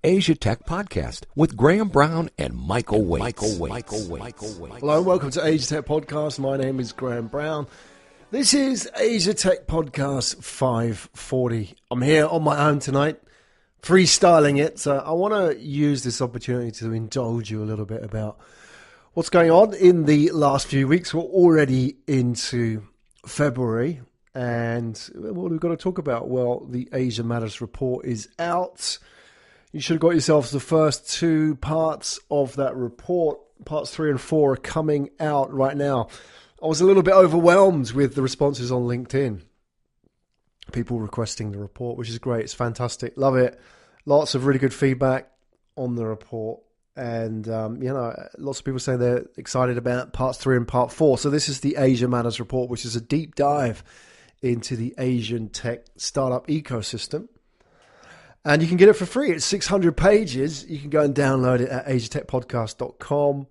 Asia Tech Podcast with Graham Brown and Michael Waits. Hello and welcome to Asia Tech Podcast. My name is Graham Brown. This is Asia Tech Podcast 540. I'm here on my own tonight, freestyling it. So I want to use this opportunity to indulge you a little bit about what's going on in the last few weeks. We're already into February. And what we've got to talk about? Well, the Asia Matters report is out. You should have got yourselves the first two parts of that report. Parts 3 and 4 are coming out right now. I was a little bit overwhelmed with the responses on LinkedIn. People requesting the report, which is great. It's fantastic. Love it. Lots of really good feedback on the report. And, lots of people saying they're excited about parts 3 and part 4. So this is the Asia Matters report, which is a deep dive into the Asian tech startup ecosystem. And you can get it for free. It's 600 pages. You can go and download it at asiatechpodcast.com.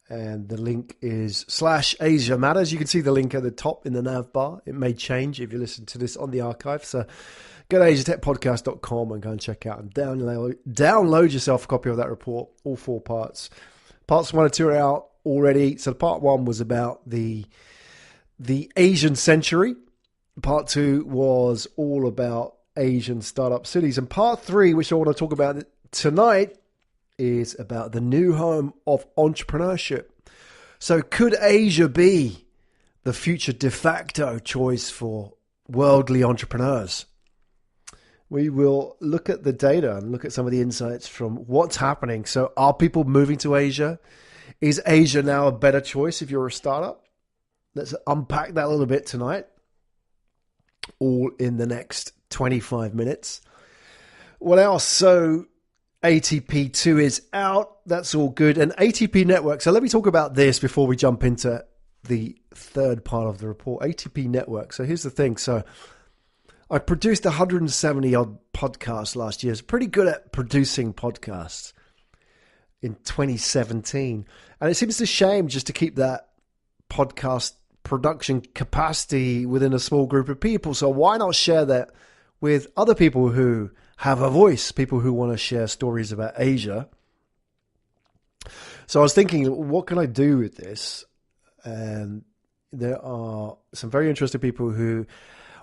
And the link is /Asia Matters. You can see the link at the top in the nav bar. It may change if you listen to this on the archive. So go to asiatechpodcast.com and go and check out and download yourself a copy of that report, all 4 parts. Parts 1 and 2 are out already. So part 1 was about the Asian century. Part 2 was all about Asian startup cities. And part 3, which I want to talk about tonight, is about the new home of entrepreneurship. So could Asia be the future de facto choice for worldly entrepreneurs? We will look at the data and look at some of the insights from what's happening. So are people moving to Asia? Is Asia now a better choice if you're a startup? Let's unpack that a little bit tonight, all in the next 25 minutes. What else? So ATP2 is out. That's all good. And ATP Network. So let me talk about this before we jump into the third part of the report. ATP Network. So here's the thing. So I produced 170 odd podcasts last year. I was pretty good at producing podcasts in 2017. And it seems a shame just to keep that podcast production capacity within a small group of people. So why not share that with other people who have a voice, people who want to share stories about Asia? So I was thinking, what can I do with this? And there are some very interesting people who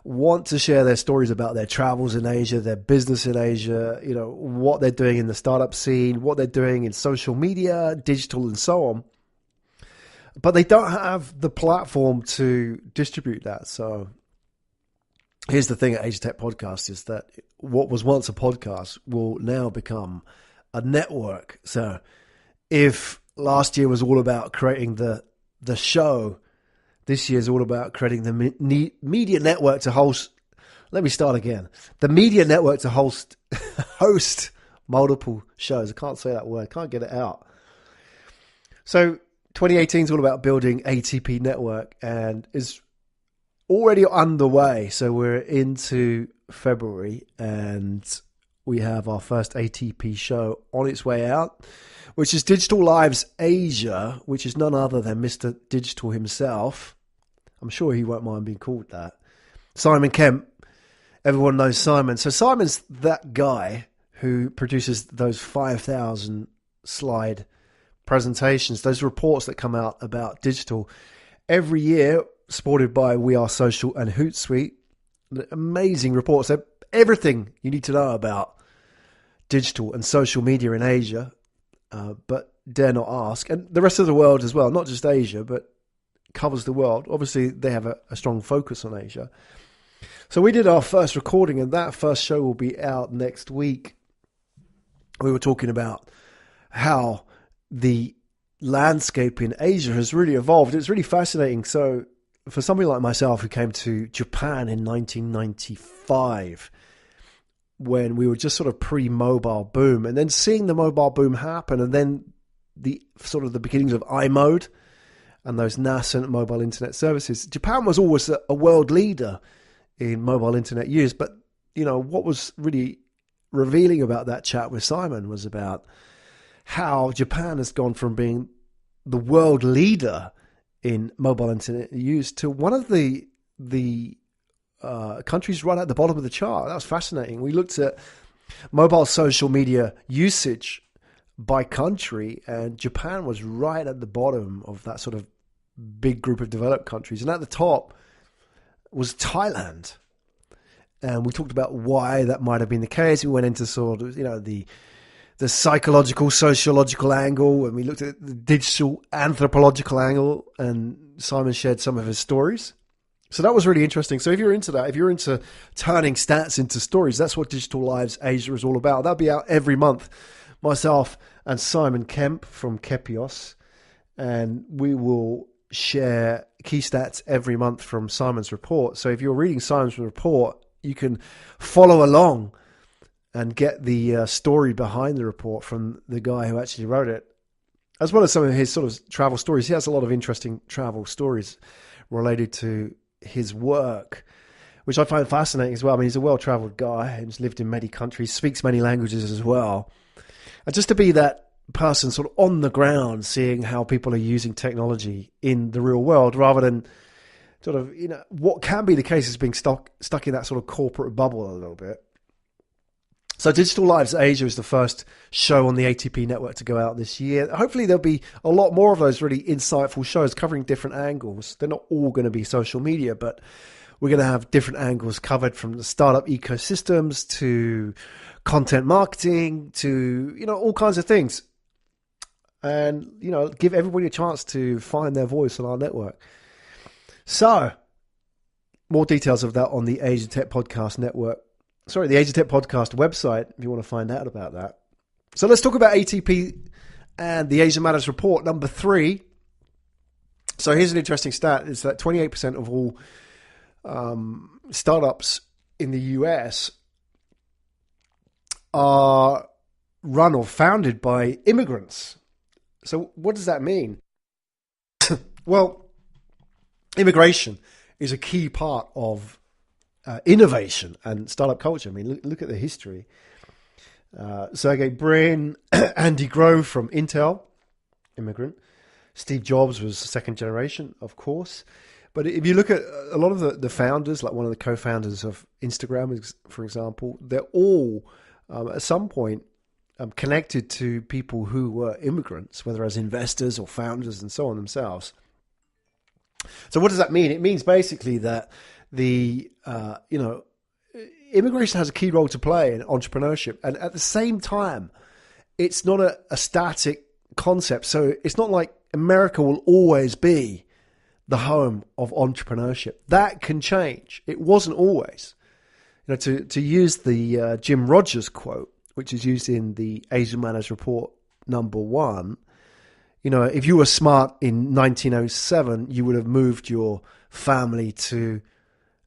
want to share their stories about their travels in Asia, their business in Asia, what they're doing in the startup scene, what they're doing in social media, digital, and so on. But they don't have the platform to distribute that. So here's the thing at Asia Tech Podcast is that what was once a podcast will now become a network. So if last year was all about creating the show, this year is all about creating the media network to host. Let me start again. The media network to host multiple shows. I can't say that word. Can't get it out. So 2018 is all about building ATP Network and is already underway. So we're into February and we have our first ATP show on its way out, which is Digital Lives Asia, which is none other than Mr. Digital himself. I'm sure he won't mind being called that. Simon Kemp. Everyone knows Simon. So Simon's that guy who produces those 5,000 slide presentations, those reports that come out about digital every year, supported by We Are Social and Hootsuite. Amazing reports. They're everything you need to know about digital and social media in Asia, but dare not ask. And the rest of the world as well, not just Asia, but covers the world. Obviously, they have a strong focus on Asia. So we did our first recording, and that first show will be out next week. We were talking about how the landscape in Asia has really evolved. It's really fascinating. So for somebody like myself who came to Japan in 1995, when we were just sort of pre-mobile boom, and then seeing the mobile boom happen, and then the sort of the beginnings of iMode and those nascent mobile internet services, Japan was always a world leader in mobile internet use. But, what was really revealing about that chat with Simon was about how Japan has gone from being the world leader in mobile internet use to one of the countries right at the bottom of the chart. That was fascinating. We looked at mobile social media usage by country, and Japan was right at the bottom of that sort of big group of developed countries. And at the top was Thailand. And we talked about why that might have been the case. We went into sort of, the psychological, sociological angle, and we looked at the digital anthropological angle, and Simon shared some of his stories. So that was really interesting. So if you're into that, if you're into turning stats into stories, that's what Digital Lives Asia is all about. That'll be out every month. Myself and Simon Kemp from Kepios, and we will share key stats every month from Simon's report. So if you're reading Simon's report, you can follow along and get the story behind the report from the guy who actually wrote it, as well as some of his sort of travel stories. He has a lot of interesting travel stories related to his work, which I find fascinating as well. I mean, he's a well-traveled guy. He's lived in many countries, speaks many languages as well. And just to be that person sort of on the ground, seeing how people are using technology in the real world, rather than sort of, what can be the case is being stuck in that sort of corporate bubble a little bit. So Digital Lives Asia is the first show on the ATP network to go out this year. Hopefully there'll be a lot more of those really insightful shows covering different angles. They're not all going to be social media, but we're going to have different angles covered, from the startup ecosystems to content marketing to, all kinds of things. And, give everybody a chance to find their voice on our network. So, more details of that on the Asia Tech Podcast Network. The Asia Tech Podcast website, if you want to find out about that. So let's talk about ATP and the Asia Matters Report, number 3. So here's an interesting stat. It's that 28% of all startups in the US are run or founded by immigrants. So what does that mean? Well, immigration is a key part of innovation and startup culture. I mean, look at the history. Sergey Brin, Andy Grove from Intel, immigrant. Steve Jobs was second generation, of course. But if you look at a lot of the founders, like one of the co-founders of Instagram, for example, they're all at some point connected to people who were immigrants, whether as investors or founders and so on themselves. So what does that mean? It means basically that the immigration has a key role to play in entrepreneurship, and at the same time, it's not a static concept. So it's not like America will always be the home of entrepreneurship. That can change. It wasn't always. To use the Jim Rogers quote, which is used in the Asia Matters Report number 1. If you were smart in 1907, you would have moved your family to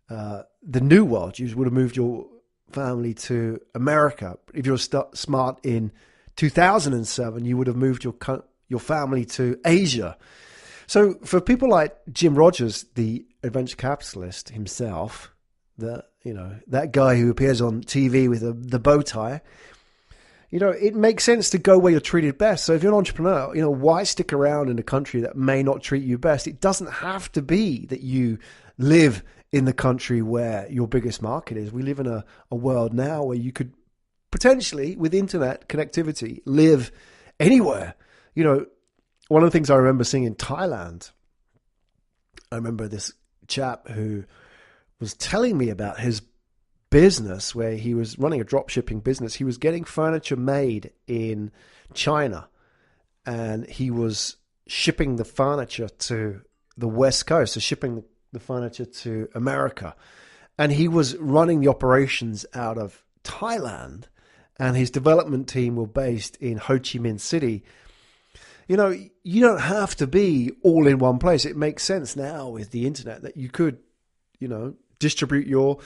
the New World. You would have moved your family to America. If you were smart in 2007, you would have moved your family to Asia. So for people like Jim Rogers, the adventure capitalist himself, that guy who appears on TV with the bow tie, it makes sense to go where you're treated best. So if you're an entrepreneur, why stick around in a country that may not treat you best? It doesn't have to be that you live in the country where your biggest market is. We live in a world now where you could potentially, with internet connectivity, live anywhere. One of the things I remember seeing in Thailand, I remember this chap who was telling me about his business where he was running a drop shipping business. He was getting furniture made in China, and he was shipping the furniture to the West Coast, so shipping the furniture to America. And he was running the operations out of Thailand, and his development team were based in Ho Chi Minh City. You don't have to be all in one place. It makes sense now with the internet that you could, distribute your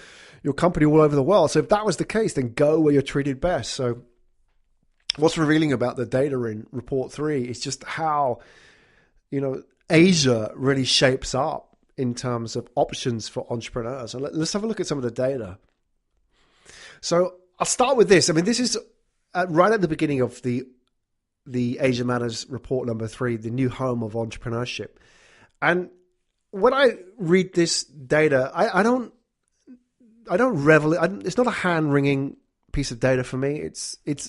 company all over the world. So if that was the case, then go where you're treated best. So what's revealing about the data in Report 3 is just how, Asia really shapes up in terms of options for entrepreneurs. And let's have a look at some of the data. So I'll start with this. I mean, this is right at the beginning of the Asia Matters Report number 3, the new home of entrepreneurship. And when I read this data, I don't revel. It's not a hand-wringing piece of data for me.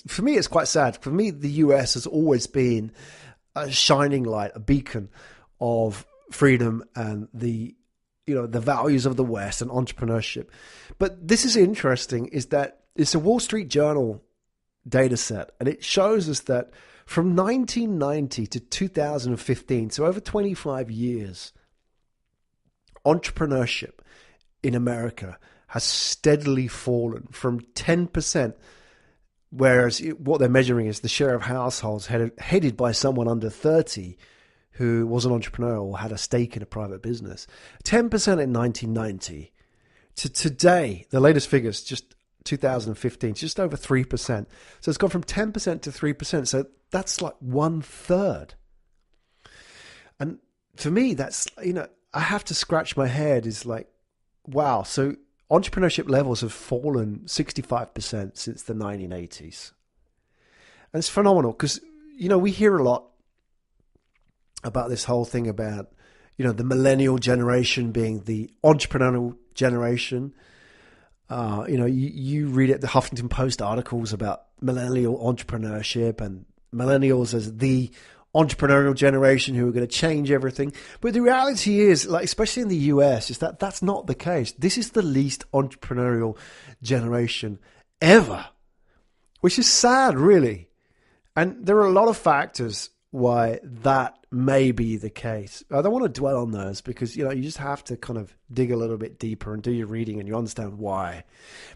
For me, it's quite sad. For me, the US has always been a shining light, a beacon of freedom and the values of the West and entrepreneurship. But this is interesting, is that it's a Wall Street Journal data set, and it shows us that from 1990 to 2015, so over 25 years, entrepreneurship in America has steadily fallen from 10%, whereas what they're measuring is the share of households headed by someone under 30 who was an entrepreneur or had a stake in a private business. 10% in 1990 to today, the latest figures, just 2015, just over 3%. So it's gone from 10% to 3%. So that's like 1/3. And for me, that's, I have to scratch my head. Is like, wow. So entrepreneurship levels have fallen 65% since the 1980s. And it's phenomenal because, we hear a lot about this whole thing about, the millennial generation being the entrepreneurial generation. You read it, the Huffington Post articles about millennial entrepreneurship and millennials as the entrepreneurial generation who are going to change everything. But the reality is, like, especially in the US, is that that's not the case. This is the least entrepreneurial generation ever, which is sad, really. And there are a lot of factors why that may be the case. I don't want to dwell on those because, you just have to kind of dig a little bit deeper and do your reading and you understand why.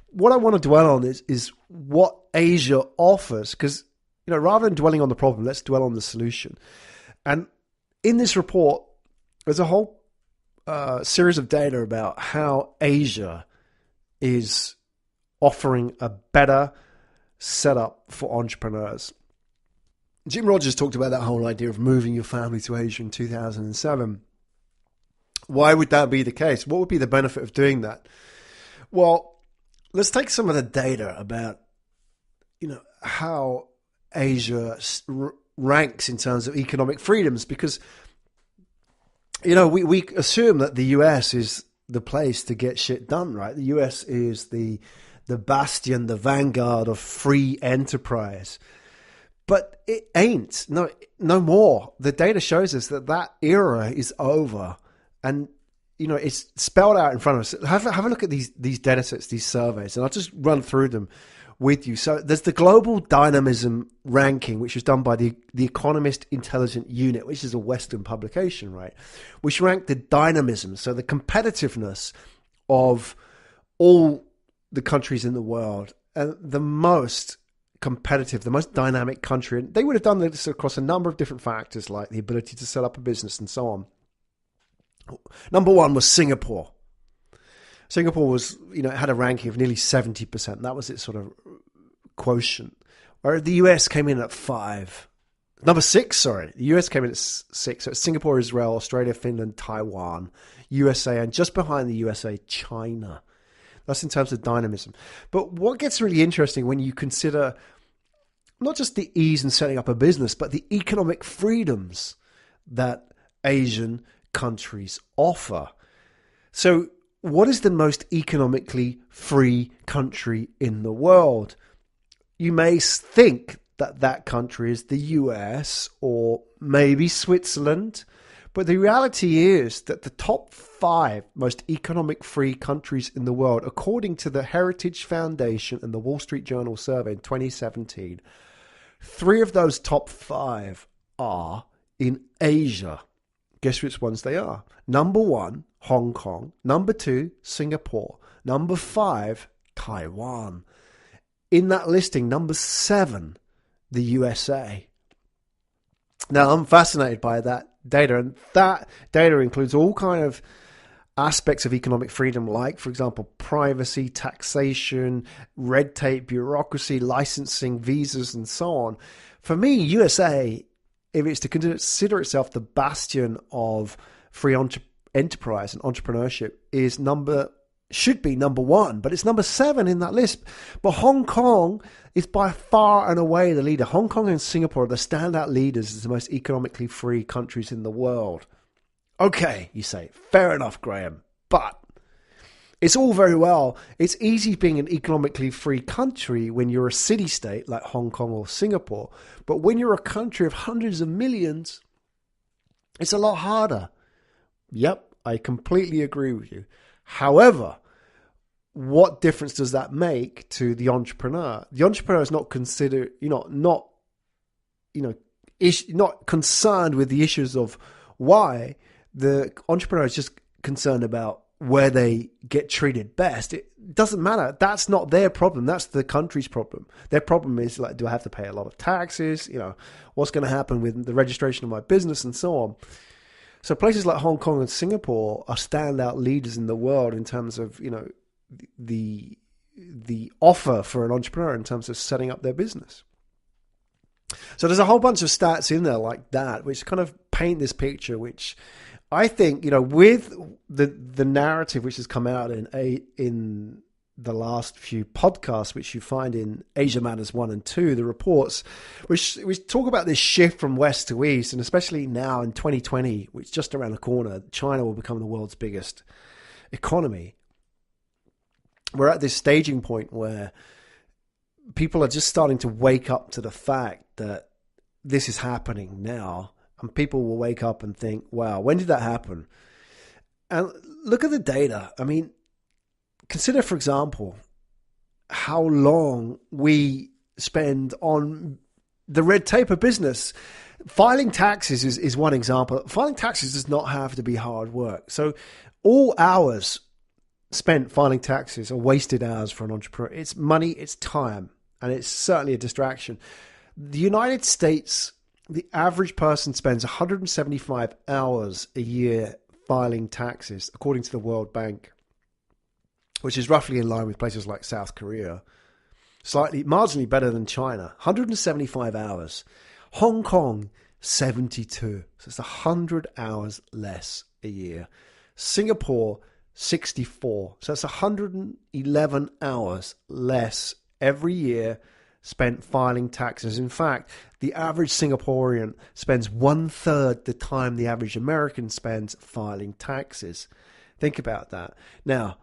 What I want to dwell on is what Asia offers, because, rather than dwelling on the problem, let's dwell on the solution. And in this report, there's a whole series of data about how Asia is offering a better setup for entrepreneurs. Jim Rogers talked about that whole idea of moving your family to Asia in 2007. Why would that be the case? What would be the benefit of doing that? Well, let's take some of the data about, how Asia ranks in terms of economic freedoms, because, we assume that the US is the place to get shit done, right? The US is the bastion, the vanguard of free enterprise. But it ain't. No more. The data shows us that era is over. And, it's spelled out in front of us. Have a look at these data sets, these surveys, and I'll just run through them with you. So there's the Global Dynamism Ranking, which was done by the Economist Intelligence Unit, which is a Western publication, right? Which ranked the dynamism, so the competitiveness of all the countries in the world. And the most competitive, the most dynamic country, and they would have done this across a number of different factors like the ability to set up a business and so on. Number one was Singapore. Singapore was, it had a ranking of nearly 70%. That was its sort of quotient. Whereas the US came in at 5. Number 6, sorry. The US came in at 6. So it's Singapore, Israel, Australia, Finland, Taiwan, USA, and just behind the USA, China. That's in terms of dynamism. But what gets really interesting when you consider not just the ease in setting up a business, but the economic freedoms that Asian countries offer. So what is the most economically free country in the world? You may think that country is the US or maybe Switzerland. But the reality is that the top 5 most economic free countries in the world, according to the Heritage Foundation and the Wall Street Journal survey in 2017, 3 of those top 5 are in Asia. Guess which ones they are? Number 1, Hong Kong. Number 2, Singapore. Number 5, Taiwan. In that listing, number 7, the USA. Now, I'm fascinated by that data, and that data includes all kind of aspects of economic freedom, like, for example, privacy, taxation, red tape, bureaucracy, licensing, visas, and so on. For me, USA, if it's to consider itself the bastion of free enterprise and entrepreneurship, should be number 1, but it's number 7 in that list. But Hong Kong is by far and away the leader. Hong Kong and Singapore are the standout leaders as the most economically free countries in the world. Okay, you say, fair enough, Graham. But It's all very well. It's easy being an economically free country when you're a city-state like Hong Kong or Singapore. But when you're a country of hundreds of millions, it's a lot harder. Yep, I completely agree with you. However, what difference does that make to the entrepreneur? The entrepreneur is not considered, not concerned with the issues of why. The entrepreneur is just concerned about where they get treated best. It doesn't matter. That's not their problem. That's the country's problem. Their problem is like, do I have to pay a lot of taxes? What's going to happen with the registration of my business and so on. So places like Hong Kong and Singapore are standout leaders in the world in terms of, the offer for an entrepreneur in terms of setting up their business. So there's a whole bunch of stats in there like that, which kind of paint this picture, which I think, with the narrative which has come out in the last few podcasts, which you find in Asia Matters 1 and 2, the reports, which talk about this shift from west to east, and especially now in 2020, which is just around the corner, China will become the world's biggest economy. We're at this staging point where people are just starting to wake up to the fact that this is happening now. And people will wake up and think, wow, when did that happen? And look at the data. I mean, consider, for example, how long we spend on the red tape of business. Filing taxes is one example. Filing taxes does not have to be hard work. So all hours spent filing taxes are wasted hours for an entrepreneur. It's money, it's time, and it's certainly a distraction. The United States, the average person spends 175 hours a year filing taxes, according to the World Bank, which is roughly in line with places like South Korea. Marginally better than China. 175 hours. Hong Kong, 72. So it's 100 hours less a year. Singapore, 64. So it's 111 hours less every year spent filing taxes. In fact, the average Singaporean spends 1/3 the time the average American spends filing taxes. Think about that. Now,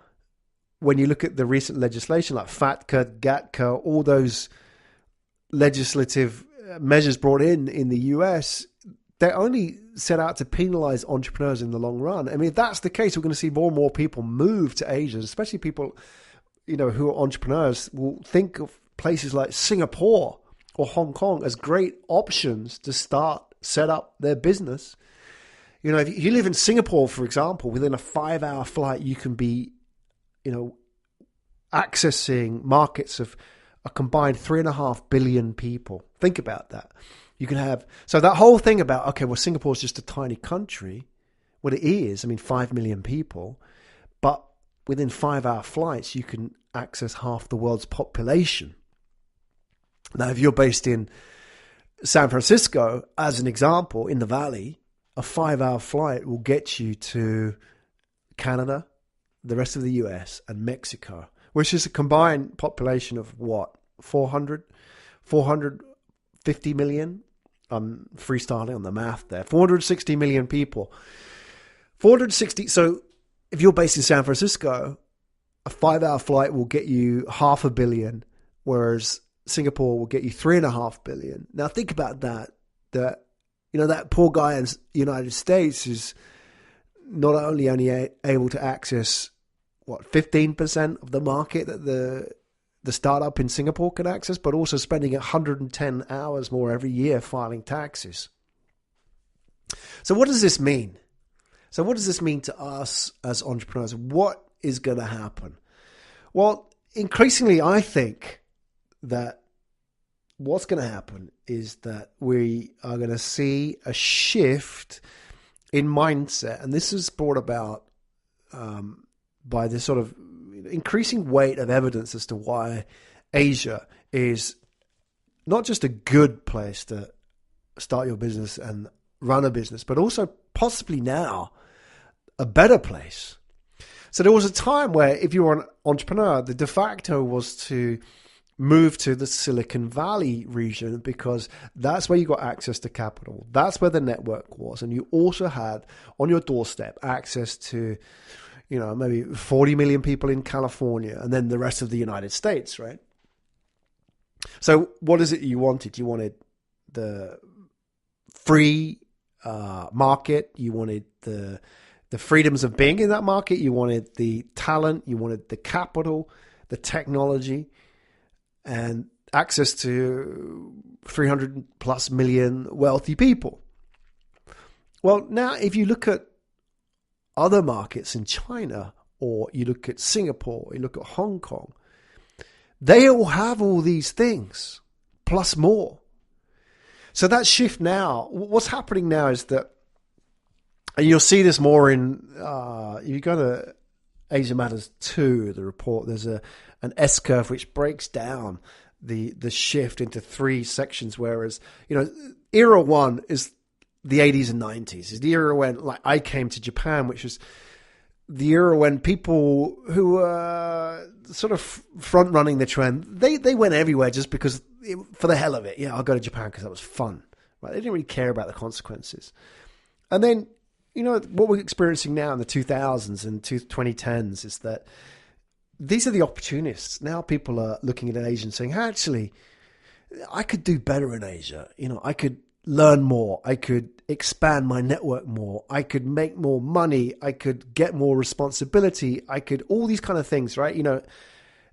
when you look at the recent legislation like FATCA, GATCA, all those legislative measures brought in the US, they're only set out to penalize entrepreneurs in the long run. I mean, if that's the case, we're going to see more and more people move to Asia, especially people, who are entrepreneurs will think of places like Singapore or Hong Kong as great options to set up their business. If you live in Singapore, for example, within a 5-hour flight, you can be, accessing markets of a combined 3.5 billion people. Think about that. You can have, so that whole thing about, okay, well, Singapore's just a tiny country. Well, it is. 5 million people. But within 5-hour flights, you can access half the world's population. Now, if you're based in San Francisco, as an example, in the Valley, a 5-hour flight will get you to Canada, the rest of the US, and Mexico, which is a combined population of what? 450 million? I'm freestyling on the math there. 460 million people. 460. So if you're based in San Francisco, a 5-hour flight will get you 500 million, whereas Singapore will get you 3.5 billion. Now think about that. That poor guy in the United States is not only able to access 15% of the market that the startup in Singapore can access, but also spending 110 hours more every year filing taxes. So what does this mean? So what does this mean to us as entrepreneurs? What is going to happen? Well, increasingly, I think that what's going to happen is that we are going to see a shift in mindset. And this is brought about by this sort of increasing weight of evidence as to why Asia is not just a good place to start your business and run a business, but also possibly now a better place. So there was a time where if you were an entrepreneur, the de facto was to move to the Silicon Valley region because that's where you got access to capital. That's where the network was. And you also had on your doorstep access to maybe 40 million people in California, and then the rest of the United States, right? So what is it you wanted? You wanted the free market. You wanted the freedoms of being in that market. You wanted the talent. You wanted the capital, the technology, and access to 300 plus million wealthy people. Well, now if you look at other markets in China, or you look at Singapore, or you look at Hong Kong, they all have all these things, plus more. So that shift now, what's happening now is that, and you'll see this more in, if you go to Asia Matters 2, the report, there's an S-curve which breaks down the shift into 3 sections, whereas, era 1 is the 80s and 90s. Is the era when, like, I came to Japan, which was the era when people who were sort of front running the trend, they went everywhere just because, for the hell of it. Yeah, I'll go to Japan because that was fun. Right? They didn't really care about the consequences. And then, what we're experiencing now in the 2000s and 2010s is that these are the opportunists. Now people are looking at Asia and saying, actually, I could do better in Asia. I could learn more. I could expand my network more. I could make more money. I could get more responsibility. I could, all these kind of things, right?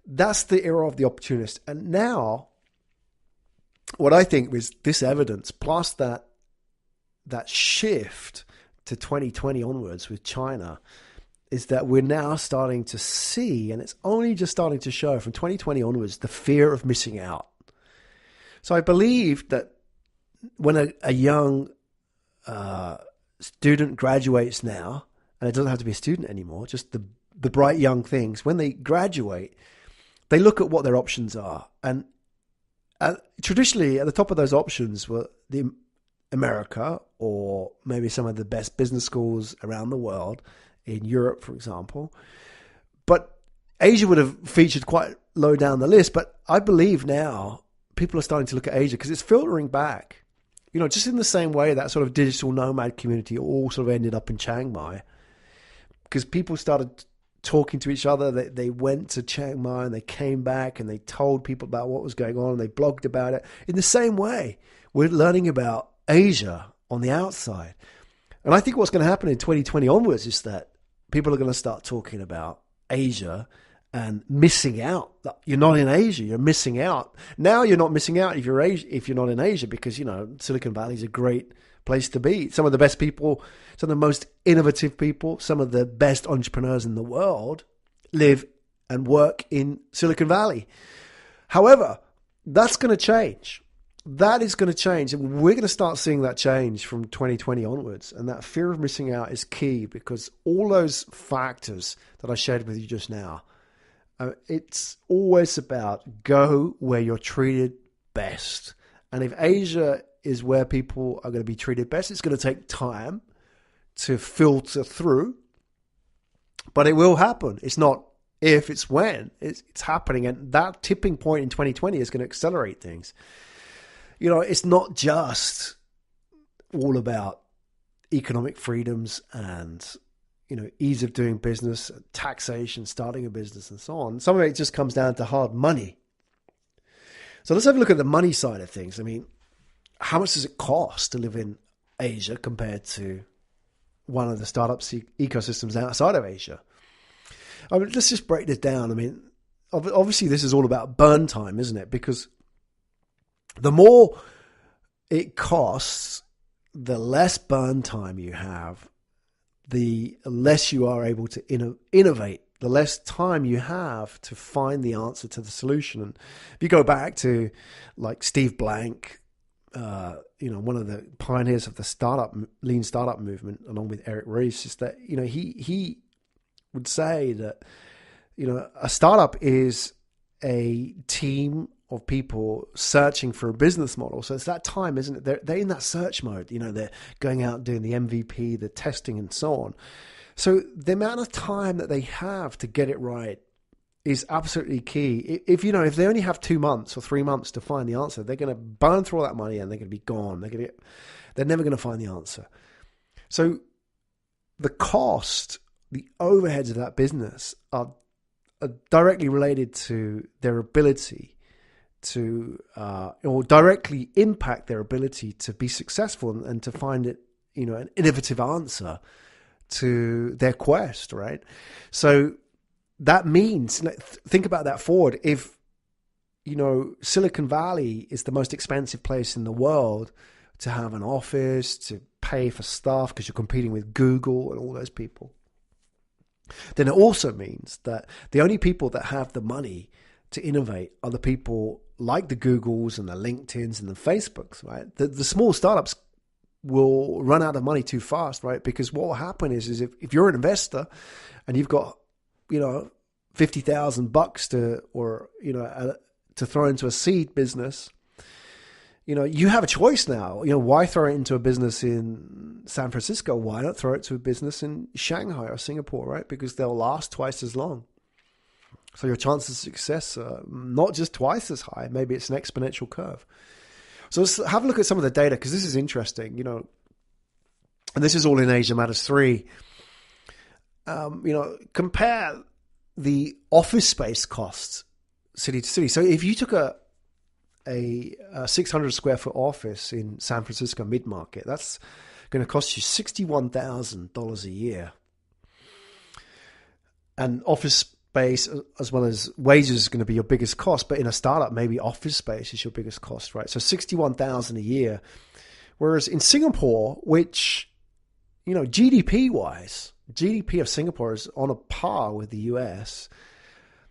That's the era of the opportunist. And now, what I think was this evidence, plus that shift to 2020 onwards with China, is that we're now starting to see, and it's only just starting to show from 2020 onwards, the fear of missing out. So I believe that when a young student graduates now, and it doesn't have to be a student anymore, just the bright young things, when they graduate, they look at what their options are. And traditionally, at the top of those options were the America, or maybe some of the best business schools around the world, in Europe, for example. But Asia would have featured quite low down the list. But I believe now people are starting to look at Asia because it's filtering back. Just in the same way that sort of digital nomad community all sort of ended up in Chiang Mai, because people started talking to each other. They went to Chiang Mai and they came back and they told people about what was going on and they blogged about it. In the same way, we're learning about Asia on the outside. And I think what's going to happen in 2020 onwards is that people are going to start talking about Asia and missing out. You're not in Asia, you're missing out. Now you're not missing out if you're not in Asia, because, Silicon Valley is a great place to be. Some of the best people, some of the most innovative people, some of the best entrepreneurs in the world live and work in Silicon Valley. However, that's going to change. That is going to change, and we're going to start seeing that change from 2020 onwards. And that fear of missing out is key, because all those factors that I shared with you just now, it's always about go where you're treated best. And if Asia is where people are going to be treated best, it's going to take time to filter through, but it will happen. It's not if, it's when. It's happening, and that tipping point in 2020 is going to accelerate things. It's not just all about economic freedoms and, ease of doing business, taxation, starting a business, and so on. Some of it just comes down to hard money. So let's have a look at the money side of things. I mean, how much does it cost to live in Asia compared to one of the startup ecosystems outside of Asia? Let's just break this down. I mean, obviously this is all about burn time, isn't it? Because the more it costs, the less burn time you have, the less you are able to innovate, the less time you have to find the answer to the solution. And if you go back to like Steve Blank, one of the pioneers of the lean startup movement, along with Eric Ries, is that, he would say that, a startup is a team of people searching for a business model. So it's that time, isn't it? They're in that search mode. They're going out and doing the MVP, the testing, and so on. So the amount of time that they have to get it right is absolutely key. If they only have 2 months or 3 months to find the answer, they're going to burn through all that money and they're going to be gone. They're never going to find the answer. So the cost the overheads of that business are directly related to their ability to, or directly impact their ability to be successful and to find it, an innovative answer to their quest, right? So that means, think about that forward. If, Silicon Valley is the most expensive place in the world to have an office, to pay for stuff because you're competing with Google and all those people, then it also means that the only people that have the money to innovate are the people like the Googles and the LinkedIns and the Facebooks, right? The small startups will run out of money too fast, right? Because what will happen is if you're an investor and you've got, $50,000 to throw into a seed business, you have a choice now. Why throw it into a business in San Francisco? Why not throw it to a business in Shanghai or Singapore, right? Because they'll last twice as long. So your chances of success are not just twice as high. Maybe it's an exponential curve. So let's have a look at some of the data, because this is interesting, and this is all in Asia Matters 3. Compare the office space costs city to city. So if you took a 600 square foot office in San Francisco mid-market, that's going to cost you $61,000 a year. And office space as well as wages is going to be your biggest cost. But in a startup, maybe office space is your biggest cost, right? So $61,000 a year. Whereas in Singapore, which, GDP-wise, GDP of Singapore is on a par with the US.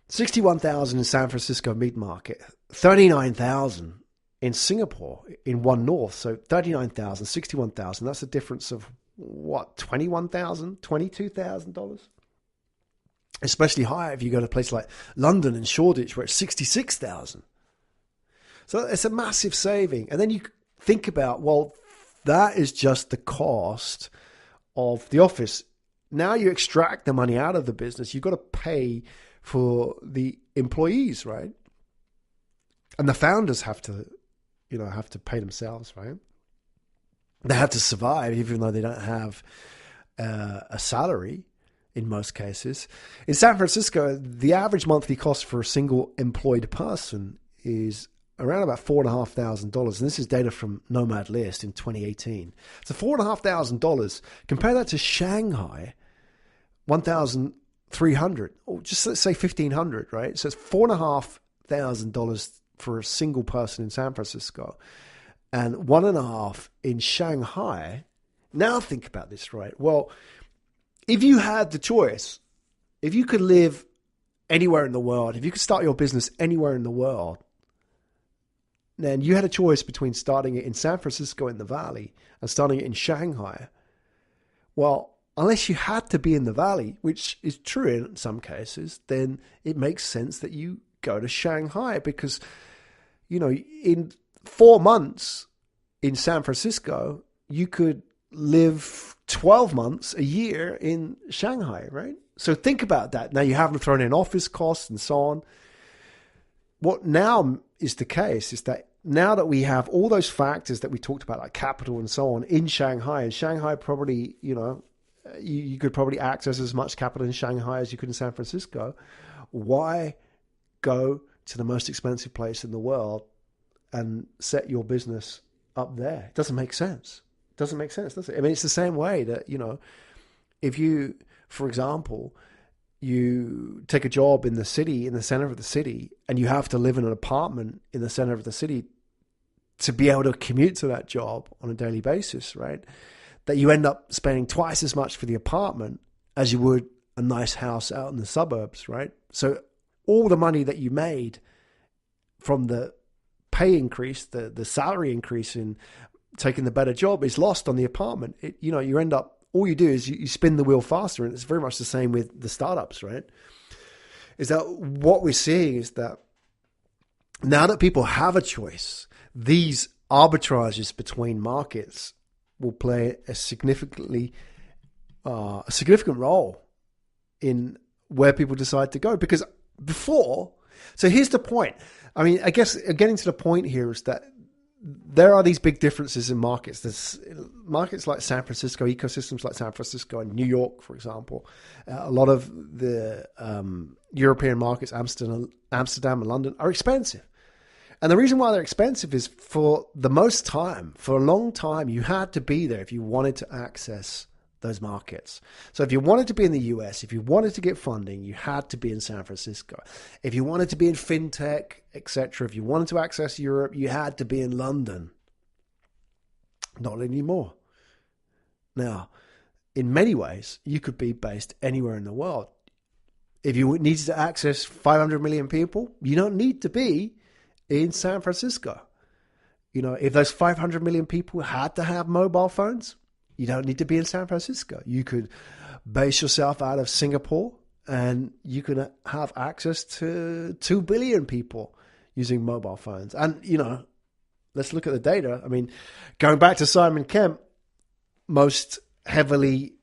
61,000 in San Francisco mid-market, 39,000 in Singapore in One North. So 39,000, 61,000. That's a difference of what, $21,000, $22,000? Especially higher if you go to a place like London and Shoreditch, where it's 66,000. So it's a massive saving. And then you think about, well, that is just the cost of the office. Now you extract the money out of the business. You've got to pay for the employees, right? And the founders have to pay themselves, right? They have to survive, even though they don't have a salary in most cases. In San Francisco, the average monthly cost for a single employed person is around about $4,500. And this is data from Nomad List in 2018. So $4,500. Compare that to Shanghai, 1,300, or just let's say 1,500, right? So it's $4,500 for a single person in San Francisco, and $1,500 in Shanghai. Now think about this, right? Well, if you had the choice, if you could live anywhere in the world, if you could start your business anywhere in the world, then you had a choice between starting it in San Francisco in the Valley and starting it in Shanghai. Well, unless you had to be in the Valley, which is true in some cases, then it makes sense that you go to Shanghai because, in 4 months in San Francisco, you could live 12 months a year in Shanghai, right? So think about that. Now you haven't thrown in office costs and so on. What now is the case is that now that we have all those factors that we talked about, like capital and so on, in Shanghai, and Shanghai probably, you could probably access as much capital in Shanghai as you could in San Francisco. Why go to the most expensive place in the world and set your business up there? It doesn't make sense. It doesn't make sense, does it? I mean, it's the same way that, if you, for example, you take a job in the city, in the center of the city, and you have to live in an apartment in the center of the city to be able to commute to that job on a daily basis, right? That you end up spending twice as much for the apartment as you would a nice house out in the suburbs, right? So all the money that you made from the pay increase, the salary increase in taking the better job is lost on the apartment. You end up, all you do is you spin the wheel faster, and it's very much the same with the startups, right? Is that what we're seeing is that now that people have a choice, these arbitrages between markets will play a significant role in where people decide to go. Because before, so here's the point. I mean, I guess getting to the point here is that there are these big differences in markets. There's markets like San Francisco, ecosystems like San Francisco and New York, for example. A lot of the European markets, Amsterdam and London, are expensive. And the reason why they're expensive is for a long time, you had to be there if you wanted to access those markets. So if you wanted to be in the US, if you wanted to get funding, you had to be in San Francisco. If you wanted to be in fintech, etc., if you wanted to access Europe, you had to be in London. Not anymore. Now, in many ways, you could be based anywhere in the world. If you needed to access 500 million people, you don't need to be in San Francisco. If those 500 million people had to have mobile phones, you don't need to be in San Francisco. You could base yourself out of Singapore and you could have access to 2 billion people using mobile phones. And, let's look at the data. I mean, going back to Simon Kemp, most heavily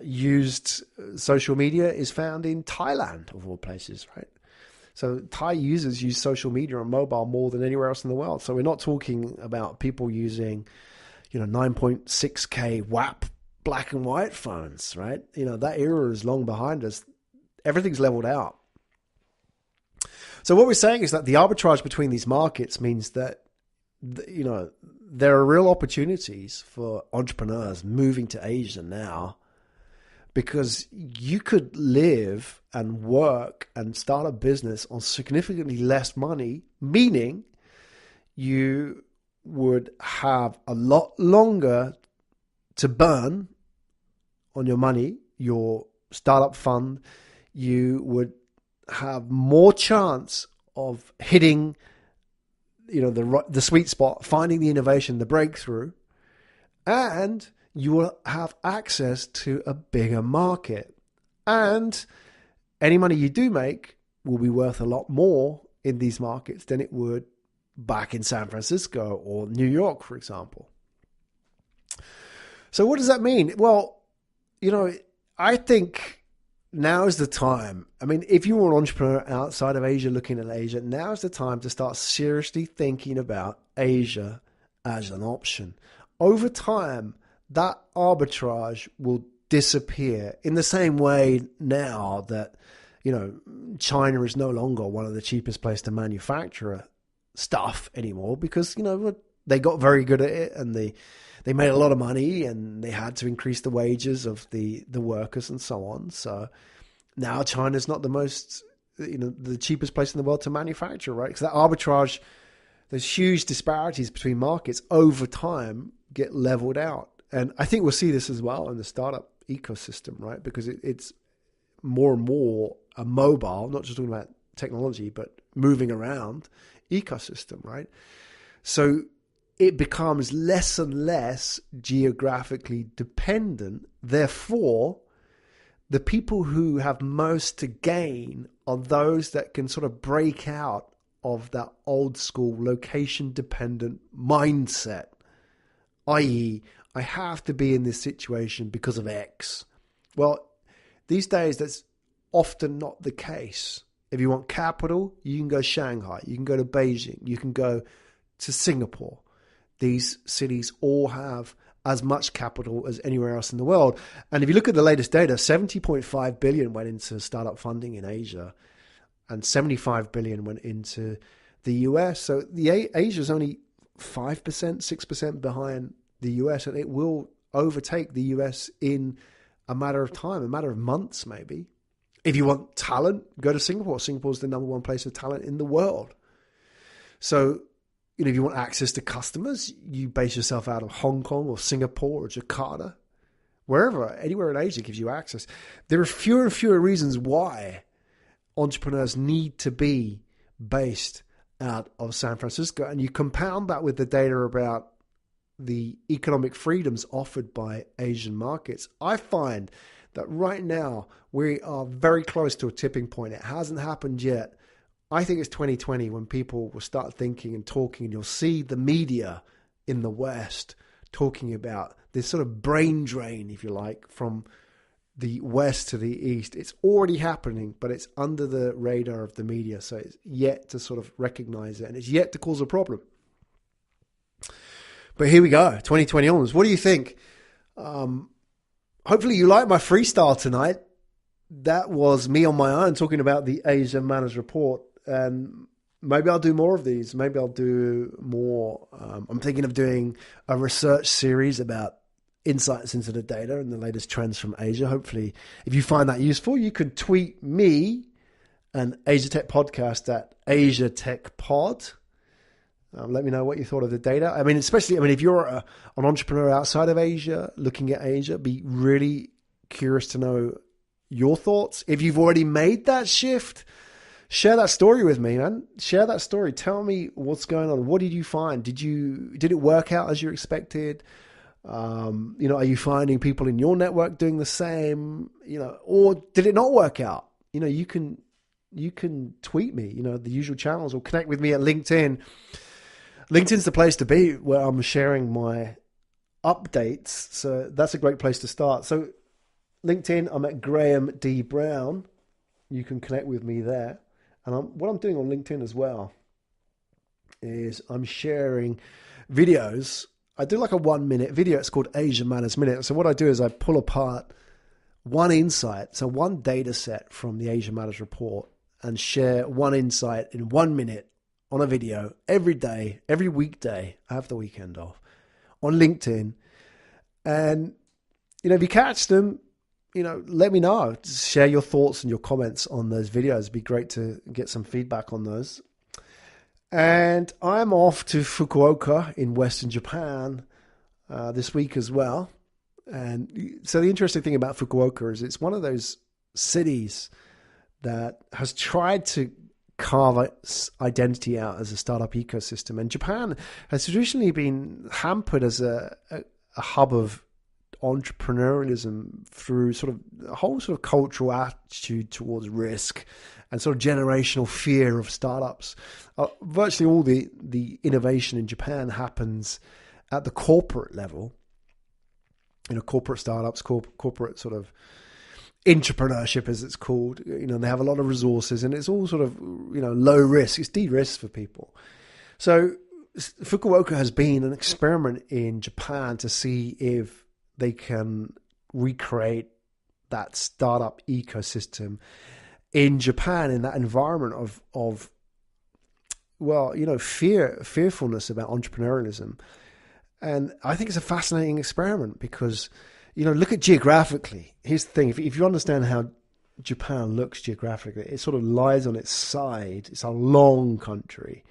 used social media is found in Thailand, of all places, right? So Thai users use social media on mobile more than anywhere else in the world. So we're not talking about people using 9.6K WAP black and white phones, right? That era is long behind us. Everything's leveled out. So what we're saying is that the arbitrage between these markets means that, there are real opportunities for entrepreneurs moving to Asia now, because you could live and work and start a business on significantly less money, meaning you would have a lot longer to burn on your money, your startup fund. You would have more chance of hitting, the sweet spot, finding the innovation, the breakthrough, and you will have access to a bigger market. And any money you do make will be worth a lot more in these markets than it would back in San Francisco or New York, for example. So what does that mean? Well, I think now is the time. I mean, if you were an entrepreneur outside of Asia looking at Asia, now is the time to start seriously thinking about Asia as an option. Over time, that arbitrage will disappear in the same way now that, China is no longer one of the cheapest places to manufacture stuff anymore, because they got very good at it and they made a lot of money and they had to increase the wages of the workers and so on. So now China's not the most the cheapest place in the world to manufacture, right? Because that arbitrage, those huge disparities between markets over time get leveled out. And I think we'll see this as well in the startup ecosystem, right? Because it's more and more a mobile, not just talking about technology, but moving around ecosystem, right? So it becomes less and less geographically dependent. Therefore, the people who have most to gain are those that can sort of break out of that old school location dependent mindset, i.e., I have to be in this situation because of X. Well, these days that's often not the case. If you want capital, you can go Shanghai, you can go to Beijing, you can go to Singapore. These cities all have as much capital as anywhere else in the world. And if you look at the latest data, 70.5 billion went into startup funding in Asia and 75 billion went into the US. So Asia is only 5%, 6% behind the US, and it will overtake the US in a matter of time, a matter of months maybe. If you want talent, go to Singapore. Singapore's the number one place of talent in the world. So, if you want access to customers, you base yourself out of Hong Kong or Singapore or Jakarta, wherever, anywhere in Asia gives you access. There are fewer and fewer reasons why entrepreneurs need to be based out of San Francisco. And you compound that with the data about the economic freedoms offered by Asian markets. I find that right now we are very close to a tipping point. It hasn't happened yet. I think it's 2020 when people will start thinking and talking, and you'll see the media in the West talking about this sort of brain drain, if you like, from the West to the East. It's already happening, but it's under the radar of the media. So it's yet to sort of recognize it, and it's yet to cause a problem. But here we go, 2020 onwards. What do you think? Hopefully you like my freestyle tonight. That was me on my own talking about the Asia Matters Report. And maybe I'll do more of these. Maybe I'll do more. I'm thinking of doing a research series about insights into the data and the latest trends from Asia. Hopefully, if you find that useful, you can tweet me and Asia Tech Podcast at Asia Tech Pod. Let me know what you thought of the data. I mean, especially, if you're an entrepreneur outside of Asia, looking at Asia, be really curious to know your thoughts. If you've already made that shift, share that story with me, man. Share that story. Tell me what's going on. What did you find? Did it work out as you expected? Are you finding people in your network doing the same? Or did it not work out? You can tweet me, the usual channels, or connect with me at LinkedIn. LinkedIn's the place to be, where I'm sharing my updates. So that's a great place to start. So LinkedIn, I'm at Graham D. Brown. You can connect with me there. And what I'm doing on LinkedIn as well is I'm sharing videos. I do like a 1-minute video. It's called Asia Matters Minute. So what I do is I pull apart one insight, so one data set from the Asia Matters Report, and share one insight in 1 minute on a video every day, every weekday. I have the weekend off on LinkedIn. And, if you catch them, let me know. Just share your thoughts and your comments on those videos. It'd be great to get some feedback on those. And I'm off to Fukuoka in Western Japan this week as well. And so the interesting thing about Fukuoka is it's one of those cities that has tried to carve its identity out as a startup ecosystem. And Japan has traditionally been hampered as a hub of entrepreneurialism through sort of a whole sort of cultural attitude towards risk and sort of generational fear of startups. Virtually all the innovation in Japan happens at the corporate level. Corporate startups, corporate sort of entrepreneurship, as it's called. They have a lot of resources, and it's all sort of low risk. It's de-risked for people. So Fukuoka has been an experiment in Japan to see if they can recreate that startup ecosystem in Japan, in that environment of fearfulness about entrepreneurialism. And I think it's a fascinating experiment because, look at geographically. Here's the thing. If you understand how Japan looks geographically, it sort of lies on its side. It's a long country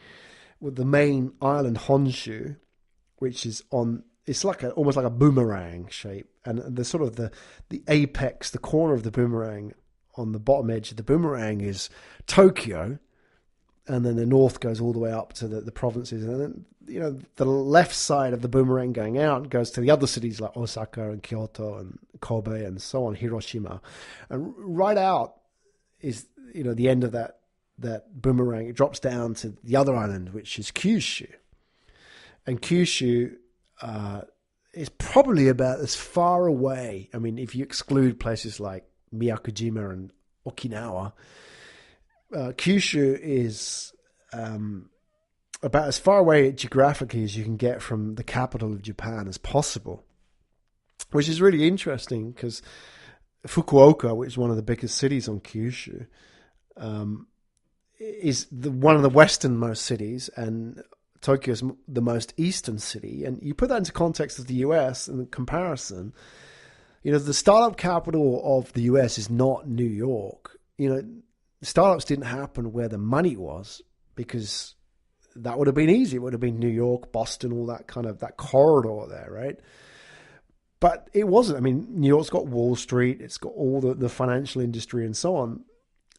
with the main island, Honshu, which is it's like almost like a boomerang shape. And the sort of the apex, the corner of the boomerang on the bottom edge of the boomerang is Tokyo. And then the north goes all the way up to the provinces. And then, the left side of the boomerang going out goes to the other cities like Osaka and Kyoto and Kobe and so on, Hiroshima. And right out is, the end of that boomerang. It drops down to the other island, which is Kyushu. And Kyushu is probably about as far away. I mean, if you exclude places like Miyakojima and Okinawa, Kyushu is about as far away geographically as you can get from the capital of Japan as possible, which is really interesting because Fukuoka, which is one of the biggest cities on Kyushu, is one of the westernmost cities, and Tokyo is the most eastern city. And you put that into context of the US and the comparison, the startup capital of the US is not New York. Startups didn't happen where the money was, because that would have been easy. It would have been New York, Boston, all that kind of that corridor there, right? But it wasn't. I mean, New York's got Wall Street, it's got all the financial industry and so on.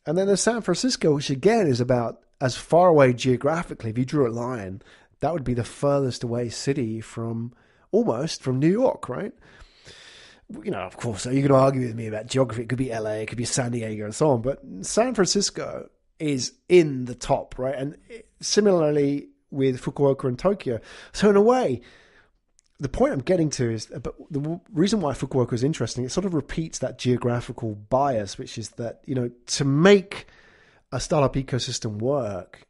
And then there's San Francisco, which again is about as far away geographically. If you drew a line, that would be the furthest away city from New York, right? Of course, you can argue with me about geography. It could be LA, it could be San Diego and so on. But San Francisco is in the top, right? And similarly with Fukuoka and Tokyo. So in a way, the point I'm getting to is, but the reason why Fukuoka is interesting, it sort of repeats that geographical bias, which is that, to make a startup ecosystem work,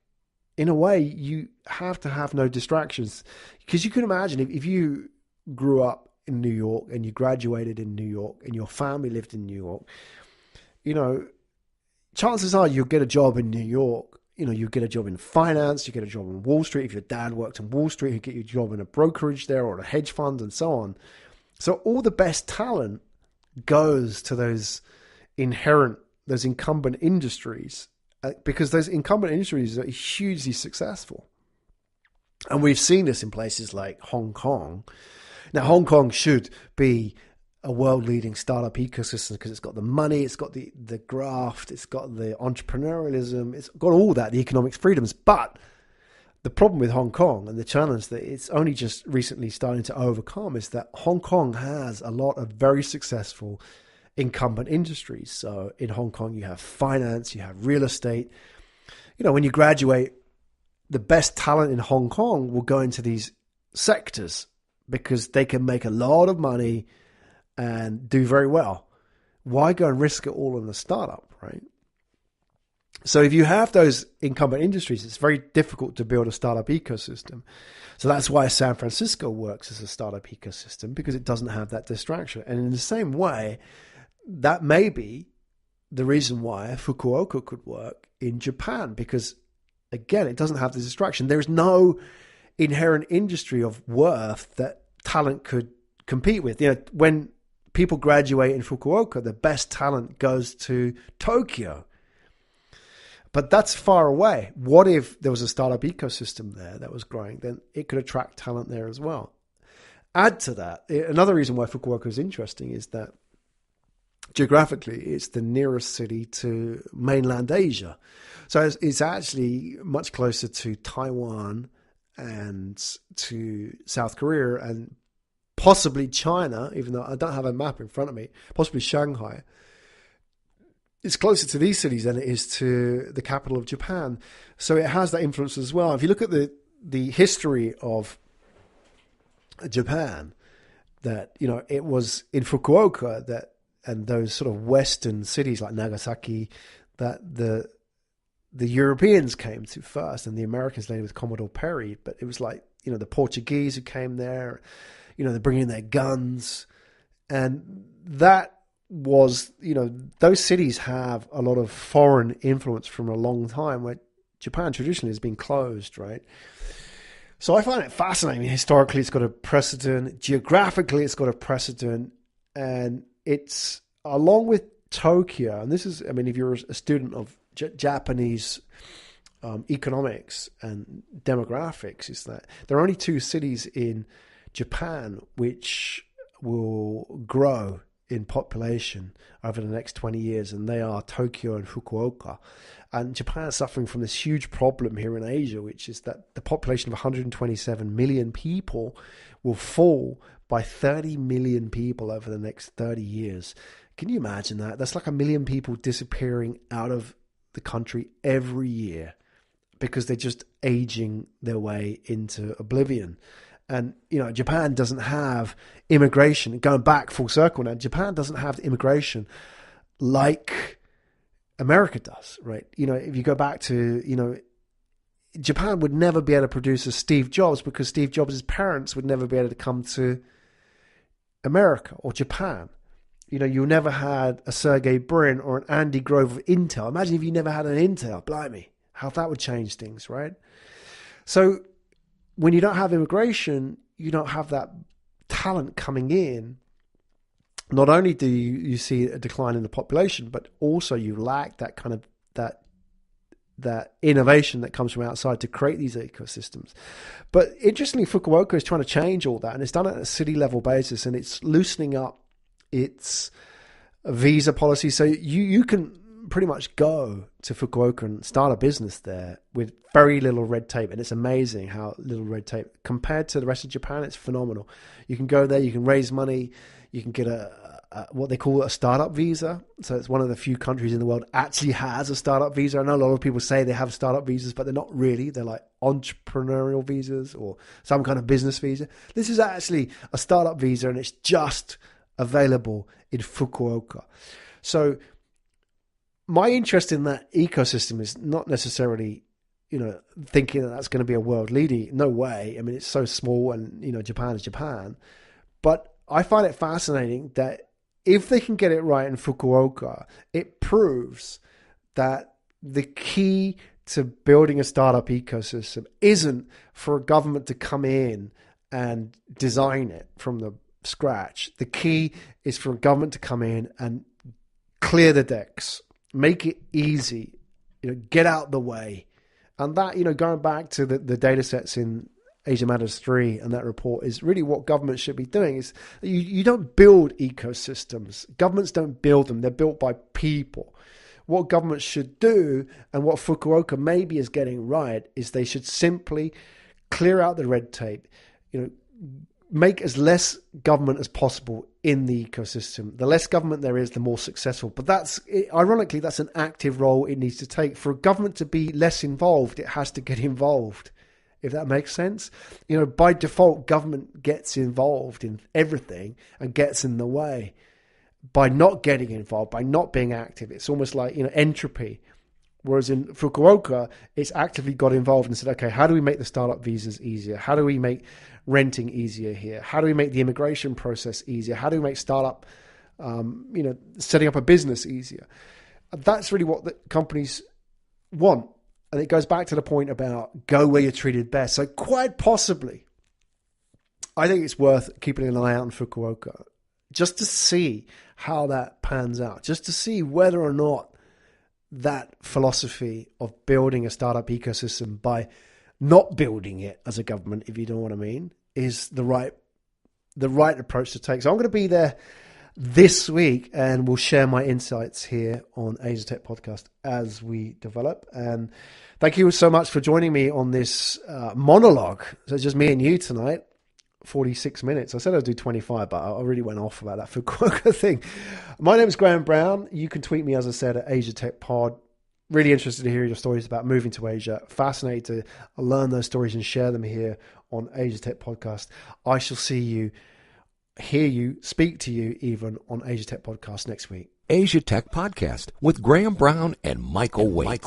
in a way, you have to have no distractions. Because you can imagine if you grew up in New York and you graduated in New York and your family lived in New York, chances are you'll get a job in New York. You get a job in finance, you get a job on Wall Street. If your dad worked on Wall Street, you get your job in a brokerage there or a hedge fund and so on. So all the best talent goes to those incumbent industries because those incumbent industries are hugely successful. And we've seen this in places like Hong Kong. Now, Hong Kong should be a world-leading startup ecosystem because it's got the money, it's got the graft, it's got the entrepreneurialism, it's got all that, the economic freedoms. But the problem with Hong Kong and the challenge that it's only just recently starting to overcome is that Hong Kong has a lot of very successful incumbent industries. So in Hong Kong, you have finance, you have real estate. When you graduate, the best talent in Hong Kong will go into these sectors because they can make a lot of money and do very well. Why go and risk it all in a startup, right? So if you have those incumbent industries, it's very difficult to build a startup ecosystem. So that's why San Francisco works as a startup ecosystem, because it doesn't have that distraction. And in the same way, that may be the reason why Fukuoka could work in Japan, because again, it doesn't have the distraction. There's no inherent industry of worth that talent could compete with. When people graduate in Fukuoka, the best talent goes to Tokyo. But that's far away. What if there was a startup ecosystem there that was growing? Then it could attract talent there as well. Add to that, another reason why Fukuoka is interesting is that geographically, it's the nearest city to mainland Asia. So it's actually much closer to Taiwan and to South Korea and possibly China, even though I don't have a map in front of me, possibly Shanghai. It's closer to these cities than it is to the capital of Japan. So it has that influence as well. If you look at the history of Japan, that, it was in Fukuoka that, and those sort of Western cities like Nagasaki, that the Europeans came to first, and the Americans later with Commodore Perry. But it was like, the Portuguese who came there, they're bringing their guns. And that was, those cities have a lot of foreign influence from a long time, where Japan traditionally has been closed, right? So I find it fascinating. Historically, it's got a precedent. Geographically, it's got a precedent. And it's, along with Tokyo, and this is, if you're a student of Japanese economics and demographics, is that there are only two cities in Japan which will grow in population over the next 20 years, and they are Tokyo and Fukuoka. And Japan is suffering from this huge problem here in Asia, which is that the population of 127 million people will fall by 30 million people over the next 30 years. Can you imagine that? That's like 1 million people disappearing out of the country every year because they're just aging their way into oblivion. And, Japan doesn't have immigration. Going back full circle now, Japan doesn't have immigration like America does, right? If you go back to, Japan would never be able to produce a Steve Jobs because Steve Jobs' parents would never be able to come to America or Japan. You never had a Sergey Brin or an Andy Grove of Intel. Imagine if you never had an Intel. Blimey, how that would change things, right? So when you don't have immigration, you don't have that talent coming in. Not only do you see a decline in the population, but also you lack that kind of that innovation that comes from outside to create these ecosystems. But interestingly, Fukuoka is trying to change all that, and it's done it at a city level basis, and it's loosening up its visa policy. So you can pretty much go to Fukuoka and start a business there with very little red tape. And it's amazing how little red tape compared to the rest of Japan. It's phenomenal. You can go there, you can raise money, you can get a what they call a startup visa. So it's one of the few countries in the world actually has a startup visa. I know a lot of people say they have startup visas, but they're not really. They're like entrepreneurial visas or some kind of business visa. This is actually a startup visa, and it's just available in Fukuoka. So my interest in that ecosystem is not necessarily, thinking that that's going to be a world leader. No way. I mean, it's so small, and Japan is Japan. But I find it fascinating that if they can get it right in Fukuoka, it proves that the key to building a startup ecosystem isn't for a government to come in and design it from the scratch. The key is for a government to come in and clear the decks, make it easy, get out the way. And that, going back to the data sets in Asia Matters 3 and that report, is really what governments should be doing. Is you don't build ecosystems. Governments don't build them. They're built by people. What governments should do, and what Fukuoka maybe is getting right, is they should simply clear out the red tape, make as less government as possible in the ecosystem. The less government there is, the more successful. But ironically, that's an active role it needs to take. For a government to be less involved, it has to get involved, if that makes sense. By default, government gets involved in everything and gets in the way. By not getting involved, by not being active, it's almost like, entropy. Whereas in Fukuoka, it's actively got involved and said, okay, how do we make the startup visas easier? How do we make renting easier here? How do we make the immigration process easier? How do we make startup, setting up a business easier? That's really what the companies want. And it goes back to the point about go where you're treated best. So quite possibly, I think it's worth keeping an eye out on Fukuoka, just to see how that pans out, just to see whether or not that philosophy of building a startup ecosystem by not building it as a government, if you know what I mean, is the right approach to take. So I'm going to be there this week, and we'll share my insights here on Asia Tech Podcast as we develop. And thank you so much for joining me on this monologue. So it's just me and you tonight. 46 minutes. I said I'd do 25, but I really went off about that Fukuoka thing. My name is Graham Brown. You can tweet me, as I said, at Asia Tech Pod. Really interested to hear your stories about moving to Asia. Fascinated to learn those stories and share them here on Asia Tech Podcast. I shall see you, hear you, speak to you even on Asia Tech Podcast next week. Asia Tech Podcast with Graham Brown and Michael Waite.